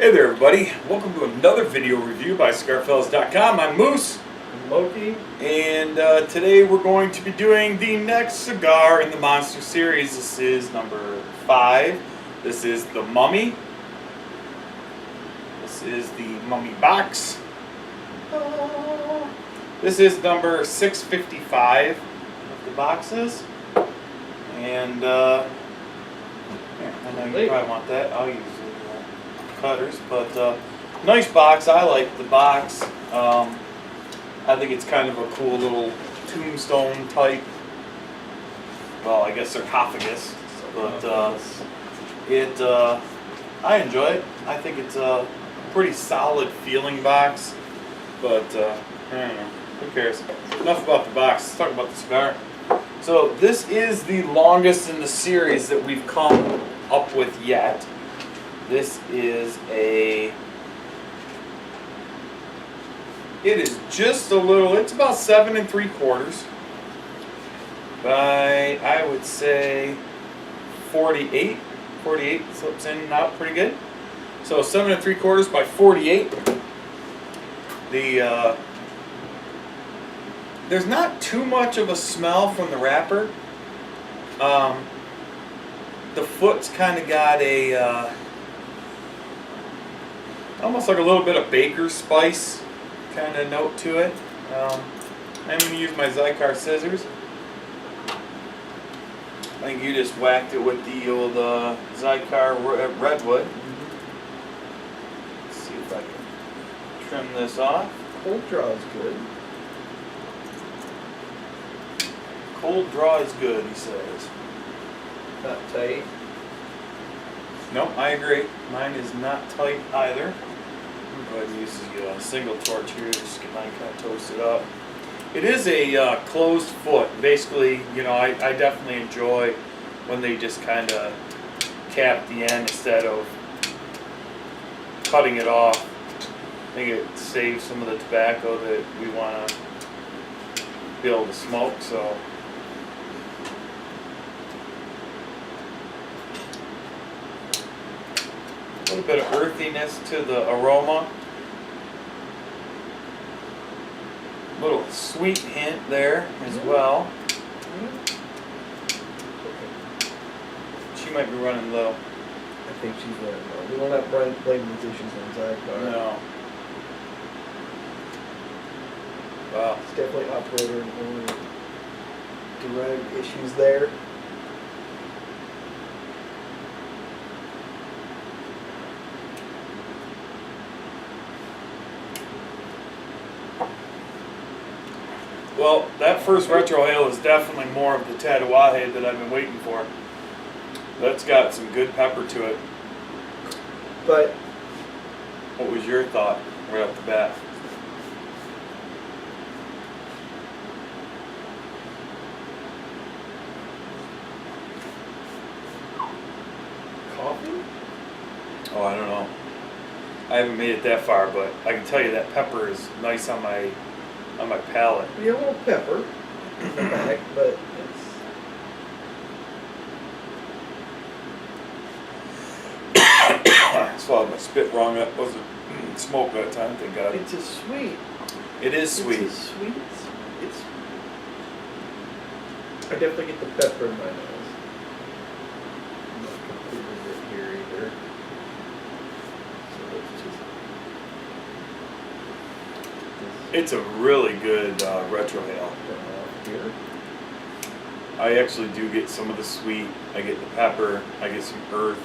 Hey there everybody, welcome to another video review by cigarfellas.com. I'm Moose. I'm Loki. And today we're going to be doing the next cigar in the Monster series. This is number 5. This is the Mummy. This is the Mummy box. This is number 655 of the boxes. And here, I know you probably want that. I'll use the cutters, but nice box. I like the box. I think it's kind of a cool little tombstone type, well, I guess sarcophagus, but I enjoy it. I think it's a pretty solid feeling box, but I don't know, who cares? Enough about the box, let's talk about the cigar. So this is the longest in the series that we've come up with yet. This is it is just a little, it's about 7 3/4 by, I would say, 48. 48 slips in and out pretty good. So 7 3/4 by 48. There's not too much of a smell from the wrapper. The foot's kind of got a, almost like a little bit of baker's spice kind of note to it. I'm going to use my Cigar scissors. I think you just whacked it with the old Cigar redwood. Let's see if I can trim this off. Cold draw is good. Cold draw is good, he says. Not tight. Nope, I agree. Mine is not tight either. Go ahead and use the single torch here, just get mine kind of toasted up. It is a closed foot. Basically, you know, I definitely enjoy when they just kind of cap the end instead of cutting it off. I think it saves some of the tobacco that we want to be able to smoke. So. A little bit of earthiness to the aroma. A little sweet hint there as well. She might be running low. I think she's running low. We don't have blame these issues on Cigar. No. Wow. It's definitely operator derived issues there. Well, that first retrohale is definitely more of the Tatuaje that I've been waiting for. That's got some good pepper to it. But what was your thought right off the bat? coffee? Oh, I don't know. I haven't made it that far, but I can tell you that pepper is nice on my palate. Yeah, a little pepper in the back, but it's I swallowed my spit wrong. That wasn't smoke that time, thank God. it's a sweet. It is sweet. It's a sweet. It's. I definitely get the pepper in my nose. I'm not completely good here either. So let's just. It's a really good retrohale. Here. I actually do get some of the sweet. I get the pepper. I get some earth.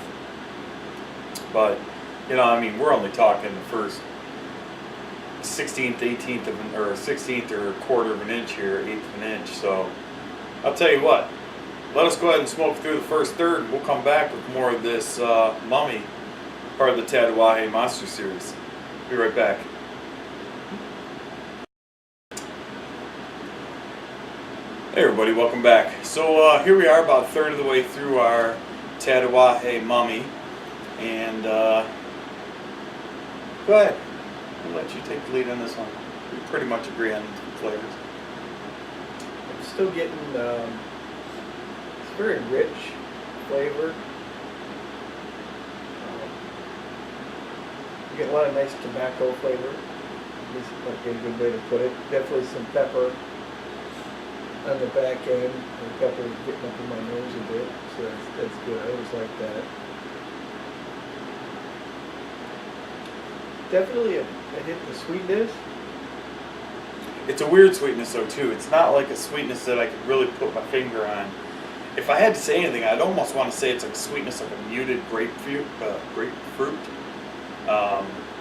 But, you know, I mean, we're only talking the first 16th, 18th of an, or 16th or quarter of an inch here, 1/8 of an inch. So, I'll tell you what. Let us go ahead and smoke through the first third. We'll come back with more of this Mummy, part of the Tatuaje Monster series. Be right back. Hey everybody, welcome back. So here we are, about a third of the way through our Tatuaje Mummy, and go ahead. I'll let you take the lead on this one. We pretty much agree on flavors. I'm still getting it's very rich flavor. You get a lot of nice tobacco flavor. At least might be a good way to put it. Definitely some pepper on the back end. The pepper is getting up in my nose a bit, so that's good. I always like that. Definitely I hit the sweetness. It's a weird sweetness though too. It's not like a sweetness that I could really put my finger on. If I had to say anything, I'd almost want to say it's like sweetness of a muted grapefruit.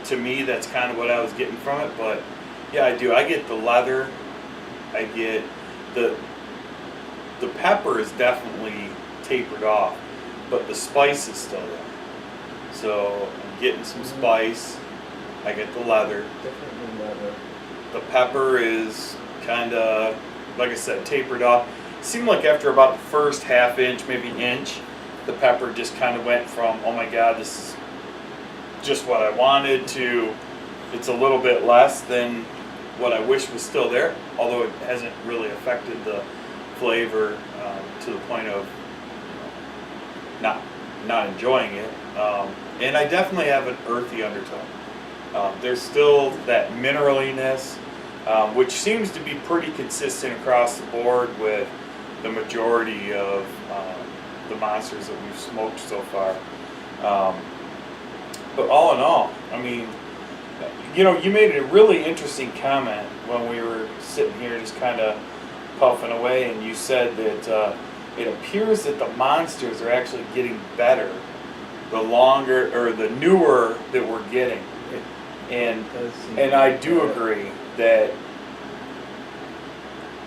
To me, that's kind of what I was getting from it. But yeah, I do. I get the leather. I get the pepper is definitely tapered off, but the spice is still there. So I'm getting some spice. I get the leather. Definitely leather. The pepper is kind of, like I said, tapered off. It seemed like after about the first half inch, maybe inch, the pepper just kind of went from, oh my God, this is just what I wanted, to it's a little bit less than what I wish was still there, although it hasn't really affected the flavor to the point of not enjoying it. And I definitely have an earthy undertone. There's still that mineraliness, which seems to be pretty consistent across the board with the majority of the monsters that we've smoked so far. But all in all, I mean, you know, you made a really interesting comment when we were sitting here just kind of puffing away, and you said that it appears that the monsters are actually getting better the longer or the newer that we're getting. And I do agree that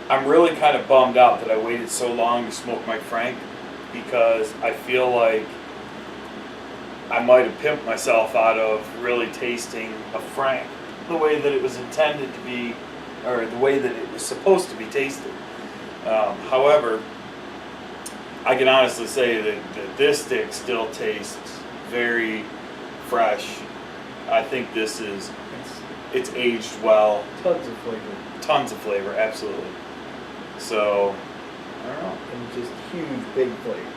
I'm really kind of bummed out that I waited so long to smoke my Frank, because I feel like I might have pimped myself out of really tasting a Frank the way that it was intended to be, or the way that it was supposed to be tasted. However, I can honestly say that this stick still tastes very fresh. I think this is, it's aged well. Tons of flavor. Tons of flavor, absolutely. So, I don't know. And just huge, big flavor.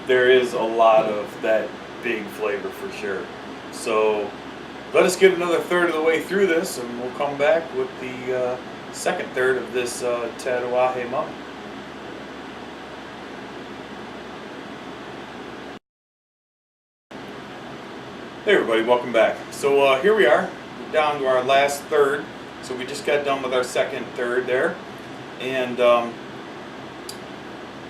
There is a lot of that big flavor for sure. So, let us get another third of the way through this, and we'll come back with the second third of this Tatuaje mummy. Hey everybody, welcome back. So here we are, down to our last third. So we just got done with our second third there. And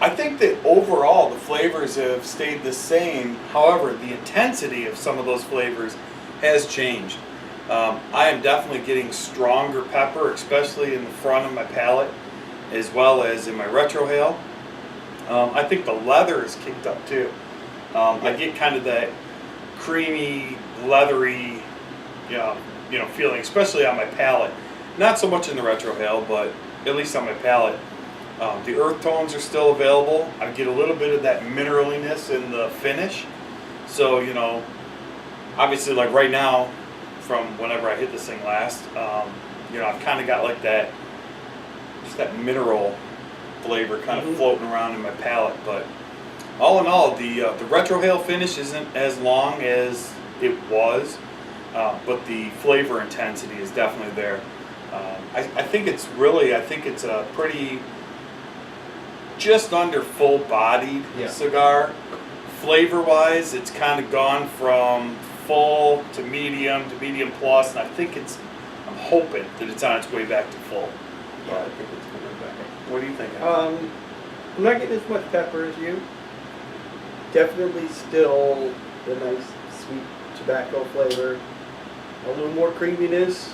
I think that overall the flavors have stayed the same. However, the intensity of some of those flavors has changed. I am definitely getting stronger pepper, especially in the front of my palate, as well as in my retrohale. I think the leather is kicked up too. I get kind of that creamy, leathery, feeling, especially on my palate. Not so much in the retrohale, but at least on my palate. The earth tones are still available. I get a little bit of that mineraliness in the finish. So, obviously, like right now, from whenever I hit this thing last, I've kind of got like that, just that mineral flavor kind of floating around in my palate. But all in all, the retrohale finish isn't as long as it was, but the flavor intensity is definitely there. I think it's a pretty, just under full-bodied cigar. Flavor-wise, it's kind of gone from full to medium plus, and I'm hoping that it's on its way back to full. Yeah, I think it's coming back. What do you think? I'm not getting as much pepper as you. Definitely still the nice sweet tobacco flavor. A little more creaminess.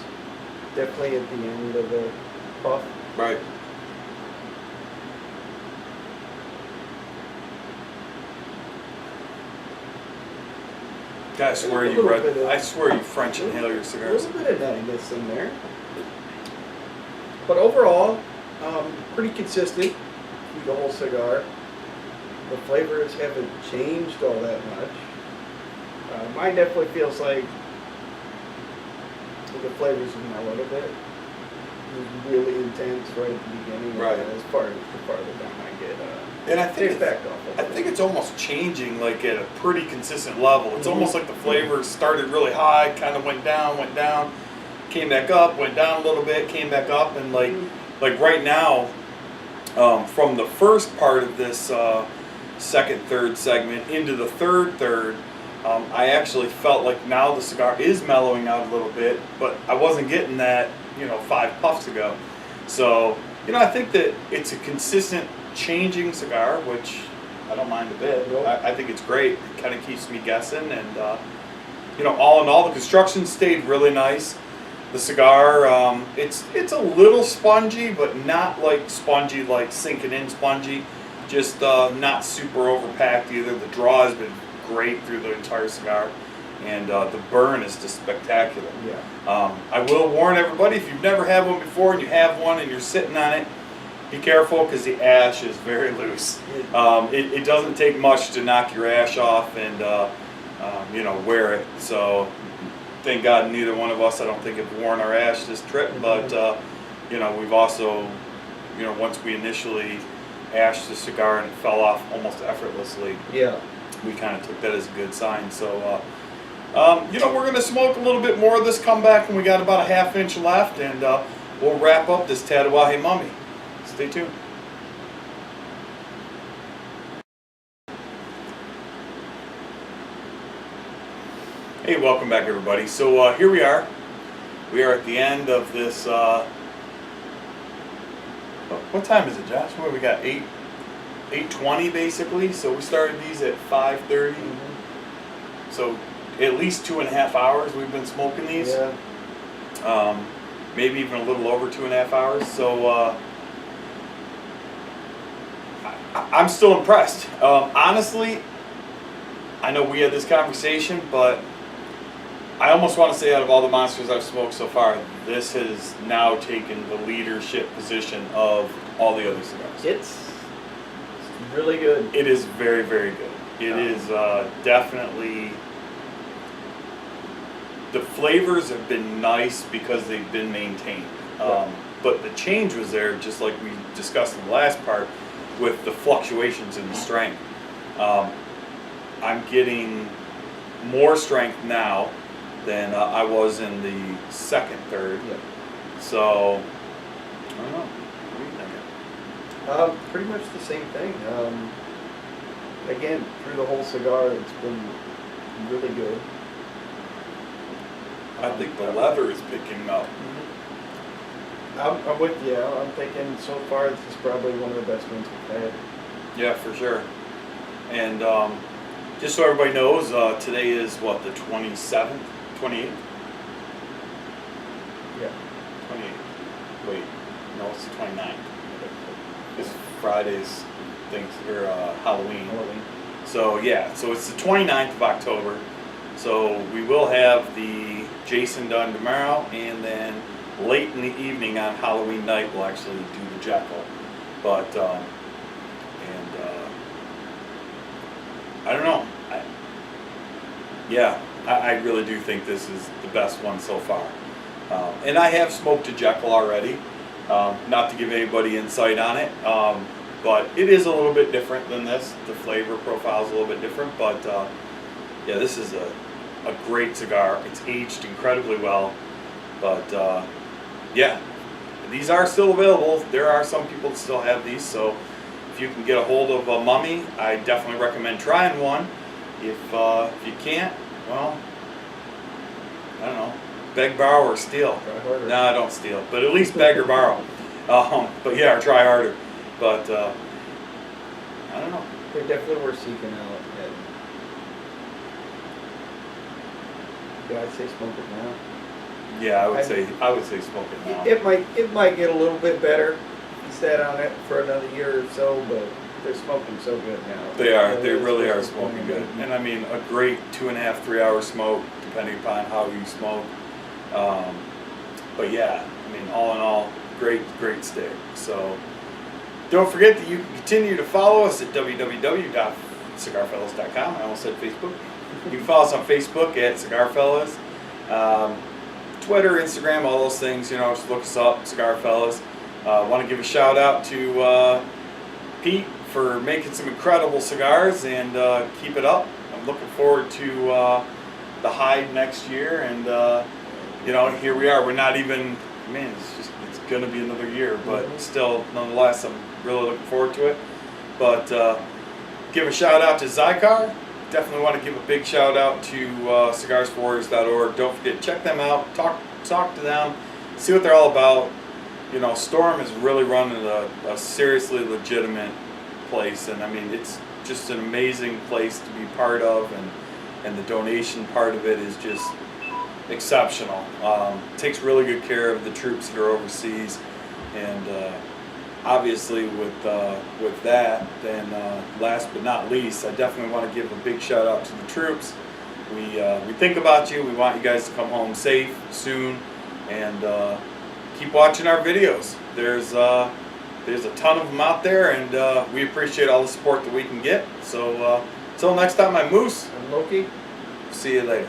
Definitely at the end of the puff. Right. I swear you French inhale your A cigars. little bit of nuttiness in there. But overall, pretty consistent through the whole cigar. The flavors haven't changed all that much. Mine definitely feels like the flavors have mellowed a bit. was really intense right at the beginning. Right. And as far the down I get, And I think it's backed off. I think it's almost changing like at a pretty consistent level. It's almost like the flavor started really high, kind of went down, came back up, went down a little bit, came back up, and like right now, from the first part of this second, third segment into the third, I actually felt like now the cigar is mellowing out a little bit, but I wasn't getting that, 5 puffs ago. So, I think that it's a consistent changing cigar, which I don't mind a bit. I think it's great. It kind of keeps me guessing, and all in all, the construction stayed really nice. The cigar, it's a little spongy, but not like spongy, like sinking in spongy. Just not super overpacked either. The draw has been great through the entire cigar, and the burn is just spectacular. Yeah. I will warn everybody, if you've never had one before and you have one and you're sitting on it, be careful because the ash is very loose. It doesn't take much to knock your ash off and wear it. So thank God neither one of us, I don't think, have worn our ash this trip. But we've also, once we initially ashed the cigar and it fell off almost effortlessly. Yeah. We kind of took that as a good sign. So we're going to smoke a little bit more of this comeback, and we got about a ½ inch left, and we'll wrap up this Tatuaje Mummy. Stay tuned. Hey, welcome back, everybody. So here we are. We are at the end of this. What time is it, Josh? What we got? 8:20 basically. So we started these at 5:30. So at least 2.5 hours we've been smoking these. Yeah. Maybe even a little over 2.5 hours. So I'm still impressed. Honestly, I know we had this conversation, but I almost want to say out of all the monsters I've smoked so far, this has now taken the leadership position of all the other cigars. It's really good. It is very, very good. It is definitely, the flavors have been nice because they've been maintained. But the change was there, just like we discussed in the last part, with the fluctuations in the strength. I'm getting more strength now than I was in the second, third. Yeah. So, I don't know. What are you thinking? Pretty much the same thing. Again, through the whole cigar, it's been really good. I think the leather is picking up. I'm with you. I'm thinking so far this is probably one of the best ones we've had. Yeah, for sure. And just so everybody knows, today is what, the 27th? 28th? Yeah. 28th. Wait, no, it's the 29th. It's Friday's Halloween. So yeah, so it's the 29th of October. So we will have the Jason done tomorrow, and then late in the evening on Halloween night we'll actually do the Jekyll. But I don't know. I really do think this is the best one so far. And I have smoked a Jekyll already. Not to give anybody insight on it, but it is a little bit different than this. The flavor profile is a little bit different, but yeah, this is a great cigar. It's aged incredibly well, but yeah, these are still available. There are some people that still have these, so if you can get a hold of a Mummy, I definitely recommend trying one. If you can't, well, I don't know, beg, borrow, or steal. Try harder. No, don't steal, but at least beg or borrow. But yeah, or try harder. But I don't know. They're definitely worth seeking out. Yeah, I'd say smoke it now. Yeah, I would say smoke it now. It might get a little bit better if you sat on it for another year or so, but they're smoking so good now. They really are smoking good. And I mean, a great 2.5, 3 hour smoke, depending upon how you smoke. But yeah, I mean, all in all, great stick. So don't forget that you can continue to follow us at www.cigarfellas.com. I almost said Facebook. You can follow us on Facebook at Cigar Fellas. Twitter, Instagram, all those things. You know, just look us up, Cigar Fellas. Want to give a shout out to Pete for making some incredible cigars, and keep it up. I'm looking forward to the Hyde next year, and you know, here we are. We're not even, man, it's gonna be another year, but still, nonetheless, I'm really looking forward to it. But give a shout out to Cigar. Definitely want to give a big shout out to cigarsforwarriors.org. Don't forget, check them out, talk to them, see what they're all about. You know, Storm is really running a seriously legitimate place, and I mean, it's just an amazing place to be part of, and the donation part of it is just exceptional. Takes really good care of the troops that are overseas, and obviously with that, then last but not least, I definitely want to give a big shout out to the troops. We think about you. We want you guys to come home safe soon, and keep watching our videos. There's a ton of them out there, and we appreciate all the support that we can get. So until next time, I'm Moose. I'm Loki. See you later.